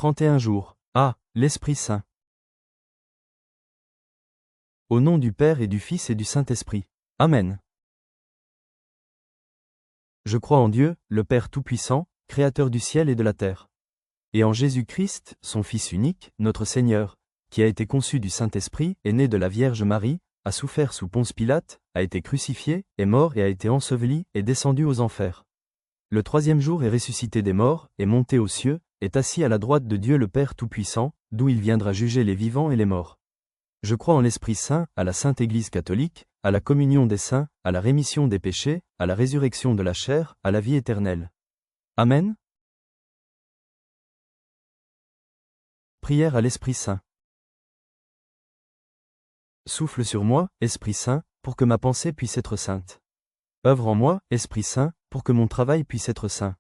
31 jours. Ah, l'Esprit Saint. Au nom du Père et du Fils et du Saint-Esprit. Amen. Je crois en Dieu, le Père Tout-Puissant, Créateur du ciel et de la terre. Et en Jésus-Christ, son Fils unique, notre Seigneur, qui a été conçu du Saint-Esprit, est né de la Vierge Marie, a souffert sous Ponce Pilate, a été crucifié, est mort et a été enseveli, est descendu aux enfers. Le troisième jour est ressuscité des morts, est monté aux cieux, est assis à la droite de Dieu le Père Tout-Puissant, d'où il viendra juger les vivants et les morts. Je crois en l'Esprit Saint, à la Sainte Église catholique, à la communion des saints, à la rémission des péchés, à la résurrection de la chair, à la vie éternelle. Amen. Prière à l'Esprit Saint. Souffle sur moi, Esprit Saint, pour que ma pensée puisse être sainte. Œuvre en moi, Esprit Saint, pour que mon travail puisse être saint.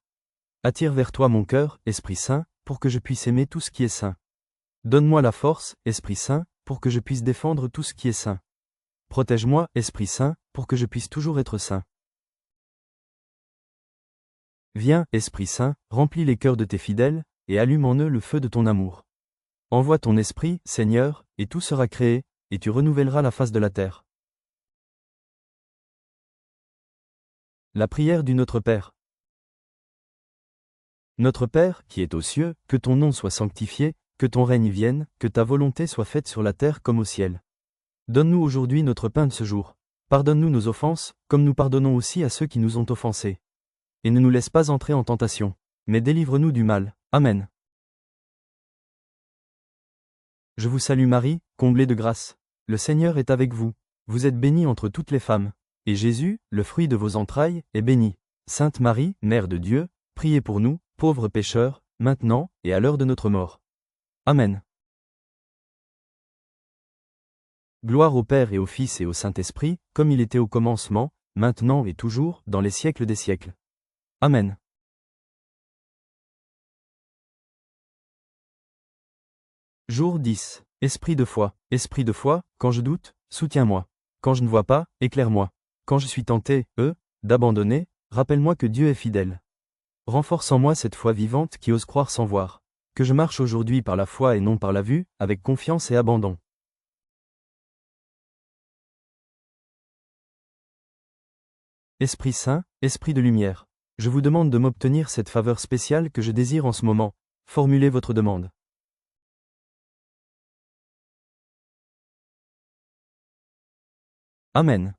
Attire vers toi mon cœur, Esprit Saint, pour que je puisse aimer tout ce qui est saint. Donne-moi la force, Esprit Saint, pour que je puisse défendre tout ce qui est saint. Protège-moi, Esprit Saint, pour que je puisse toujours être saint. Viens, Esprit Saint, remplis les cœurs de tes fidèles, et allume en eux le feu de ton amour. Envoie ton Esprit, Seigneur, et tout sera créé, et tu renouvelleras la face de la terre. La prière du Notre Père. Notre Père, qui es aux cieux, que ton nom soit sanctifié, que ton règne vienne, que ta volonté soit faite sur la terre comme au ciel. Donne-nous aujourd'hui notre pain de ce jour. Pardonne-nous nos offenses, comme nous pardonnons aussi à ceux qui nous ont offensés. Et ne nous laisse pas entrer en tentation, mais délivre-nous du mal. Amen. Je vous salue Marie, comblée de grâce. Le Seigneur est avec vous. Vous êtes bénie entre toutes les femmes. Et Jésus, le fruit de vos entrailles, est béni. Sainte Marie, Mère de Dieu, priez pour nous, pauvres pécheurs, maintenant, et à l'heure de notre mort. Amen. Gloire au Père et au Fils et au Saint-Esprit, comme il était au commencement, maintenant et toujours, dans les siècles des siècles. Amen. Jour 10. Esprit de foi, quand je doute, soutiens-moi. Quand je ne vois pas, éclaire-moi. Quand je suis tenté, d'abandonner, rappelle-moi que Dieu est fidèle. Renforce en moi cette foi vivante qui ose croire sans voir. Que je marche aujourd'hui par la foi et non par la vue, avec confiance et abandon. Esprit Saint, Esprit de lumière, je vous demande de m'obtenir cette faveur spéciale que je désire en ce moment. Formulez votre demande. Amen.